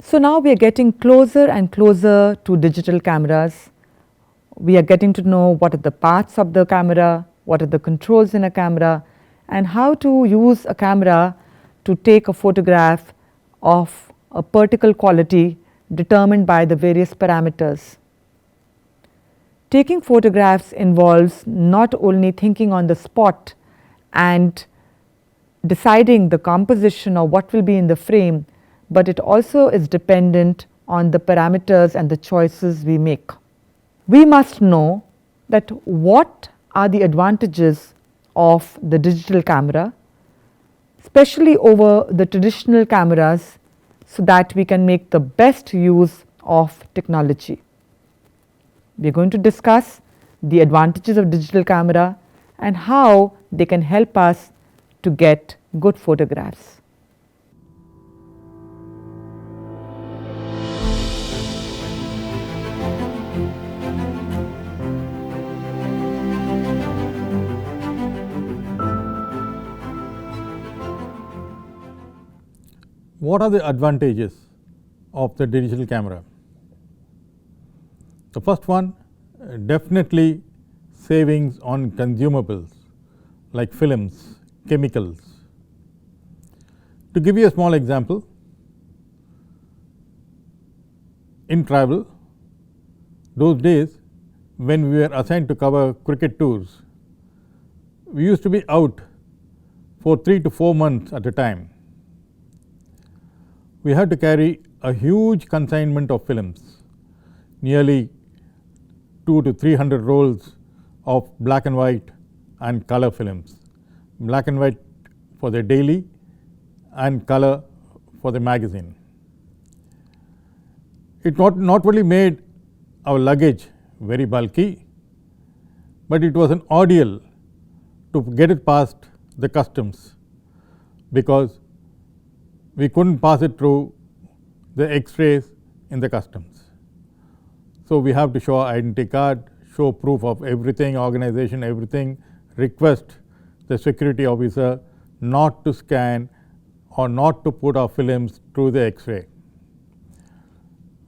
So now we are getting closer and closer to digital cameras. We are getting to know what are the parts of the camera, what are the controls in a camera, and how to use a camera to take a photograph of a particular quality determined by the various parameters. Taking photographs involves not only thinking on the spot and deciding the composition or what will be in the frame, but it also is dependent on the parameters and the choices we make. We must know that what are the advantages of the digital camera, especially over the traditional cameras, so that we can make the best use of technology. We are going to discuss the advantages of digital camera and how they can help us to get good photographs. What are the advantages of the digital camera? The first one, definitely savings on consumables like films, chemicals. To give you a small example, in travel, those days when we were assigned to cover cricket tours, we used to be out for 3 to 4 months at a time. We had to carry a huge consignment of films, nearly 200 to 300 rolls of black and white and color films. Black and white for the daily and color for the magazine. It not only made our luggage very bulky, but it was an ordeal to get it past the customs, because we couldn't pass it through the X-rays in the customs. So we have to show identity card, show proof of everything, organization, everything, request the security officer not to scan or not to put our films through the X-ray.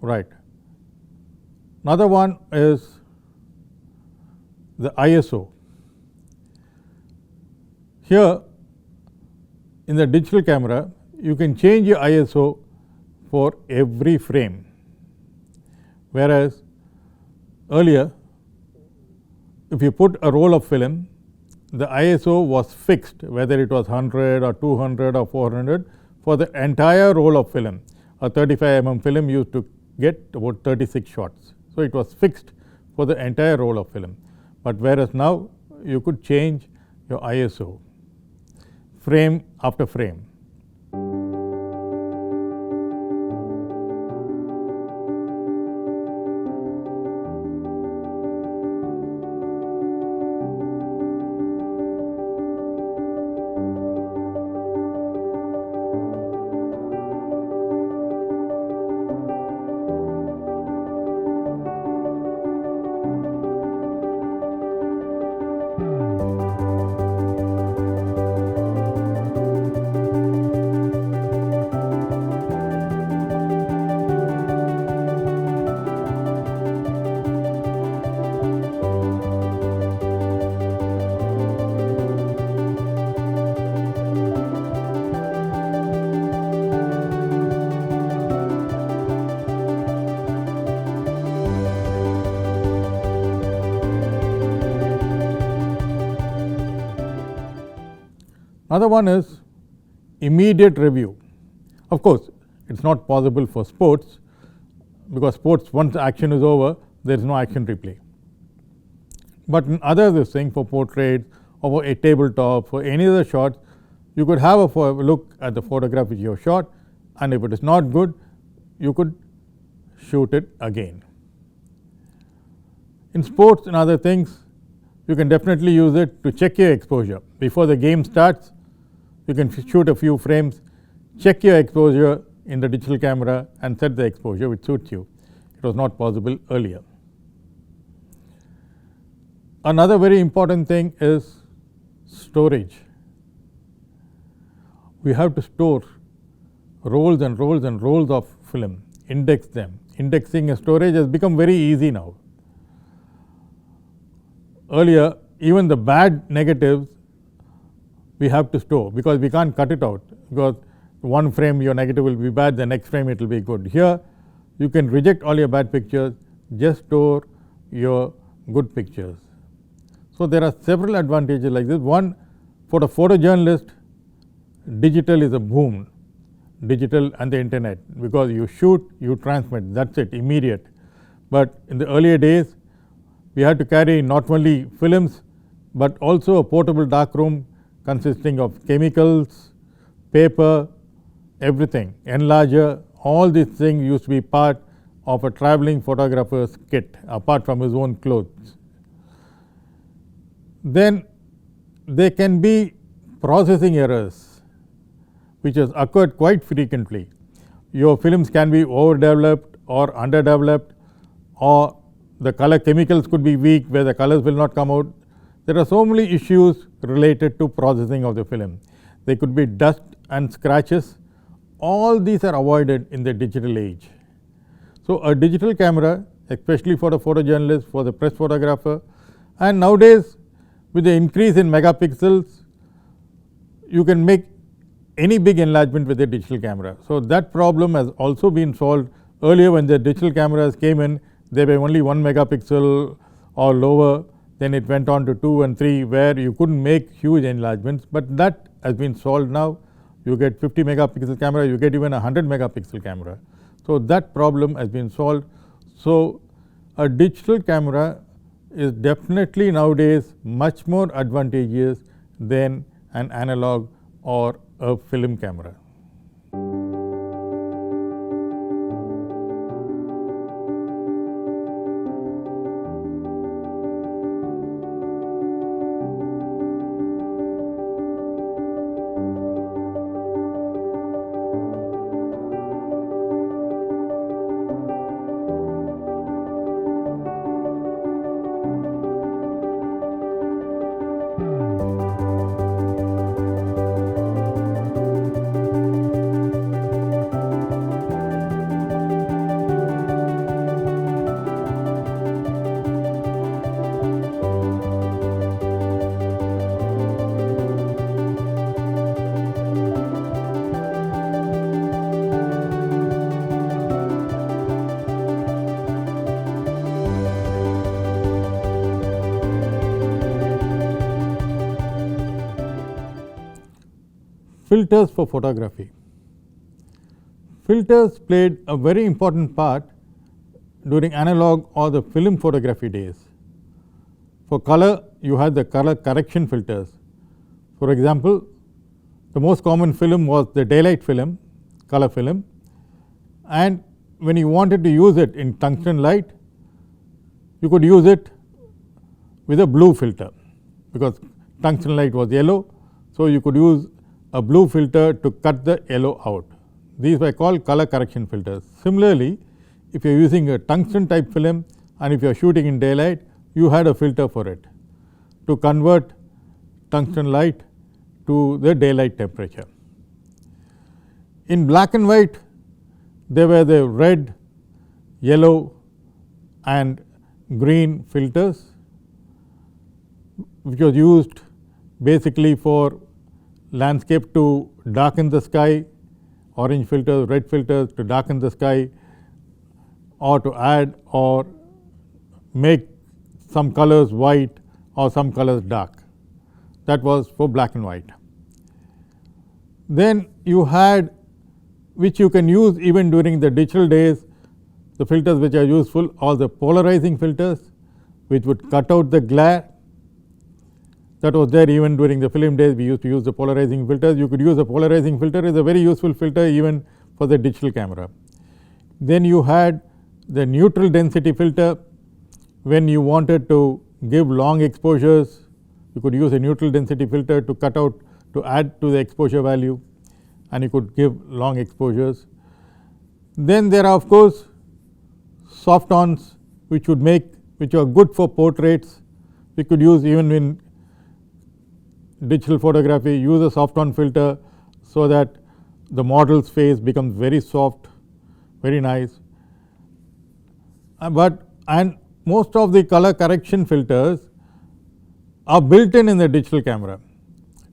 Right. Another one is the ISO. Here in the digital camera, you can change your ISO for every frame, whereas earlier if you put a roll of film, the ISO was fixed, whether it was 100 or 200 or 400 for the entire roll of film. A 35 mm film used to get about 36 shots. So it was fixed for the entire roll of film. But whereas now you could change your ISO frame after frame. Another one is immediate review. Of course, it is not possible for sports, because sports, once action is over, there is no action replay. But in other this thing, for portraits or for a tabletop, for any other shots, you could have a look at the photograph which you have shot, and if it is not good, you could shoot it again. In sports and other things, you can definitely use it to check your exposure. Before the game starts, you can shoot a few frames, check your exposure in the digital camera and set the exposure which suits you. It was not possible earlier. Another very important thing is storage. We have to store rolls and rolls and rolls of film. index them. Indexing and storage has become very easy now. Earlier, even the bad negatives we have to store, because we can't cut it out, because one frame your negative will be bad, the next frame it will be good. Here you can reject all your bad pictures, just store your good pictures. So there are several advantages like this. One, for a photojournalist, digital is a boom, digital and the internet, because you shoot, you transmit, that's it, immediate. But in the earlier days, we had to carry not only films but also a portable darkroom consisting of chemicals, paper, everything, enlarger. All these things used to be part of a traveling photographer's kit apart from his own clothes. Then there can be processing errors which has occurred quite frequently. Your films can be overdeveloped or underdeveloped, or the color chemicals could be weak where the colors will not come out. There are so many issues related to processing of the film. There could be dust and scratches. All these are avoided in the digital age. So a digital camera, especially for the photojournalist, for the press photographer, and nowadays with the increase in megapixels, you can make any big enlargement with a digital camera. So that problem has also been solved. Earlier when the digital cameras came in, they were only 1 megapixel or lower, then it went on to 2 and 3 where you couldn't make huge enlargements, but that has been solved now. You get 50 megapixel camera, you get even a 100 megapixel camera. So that problem has been solved. So a digital camera is definitely nowadays much more advantageous than an analog or a film camera. Filters for photography. Filters played a very important part during analog or the film photography days. For color, you had the color correction filters. For example, the most common film was the daylight film, color film, and when you wanted to use it in tungsten light, you could use it with a blue filter, because tungsten light was yellow, so you could use a blue filter to cut the yellow out. These were called color correction filters. Similarly, if you are using a tungsten type film and if you are shooting in daylight, you had a filter for it to convert tungsten light to the daylight temperature. In black and white, there were the red, yellow and green filters, which was used basically for landscape to darken the sky, orange filters, red filters to darken the sky, or to add or make some colors white or some colors dark. That was for black and white. Then you had, which you can use even during the digital days, the filters which are useful are the polarizing filters, which would cut out the glare. That was there even during the film days. We used to use the polarizing filters. You could use a polarizing filter as a very useful filter even for the digital camera. Then you had the neutral density filter. When you wanted to give long exposures, you could use a neutral density filter to cut out, to add to the exposure value, and you could give long exposures. Then there are of course soft-ons which are good for portraits. We could use even in digital photography, use a soft-on filter so that the model's face becomes very soft, very nice. and most of the color correction filters are built in the digital camera.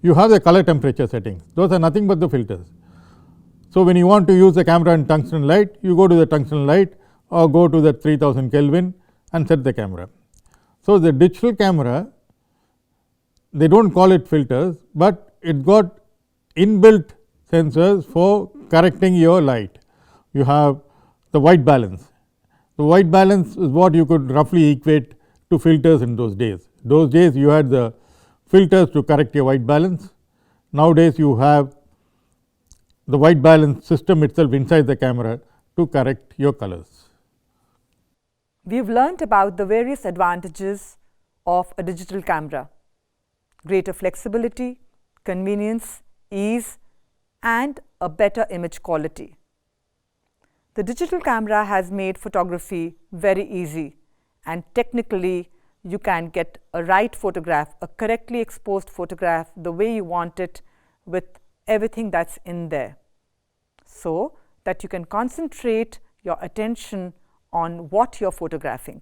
You have the color temperature settings, those are nothing but the filters. So, when you want to use the camera in tungsten light, you go to the tungsten light or go to the 3000 Kelvin and set the camera. So, the digital camera, they do not call it filters, but it got inbuilt sensors for correcting your light. You have the white balance. The white balance is what you could roughly equate to filters in those days. Those days you had the filters to correct your white balance. Nowadays you have the white balance system itself inside the camera to correct your colors. We have learnt about the various advantages of a digital camera: greater flexibility, convenience, ease, and a better image quality. The digital camera has made photography very easy, and technically you can get a right photograph, a correctly exposed photograph the way you want it, with everything that's in there, so that you can concentrate your attention on what you're photographing.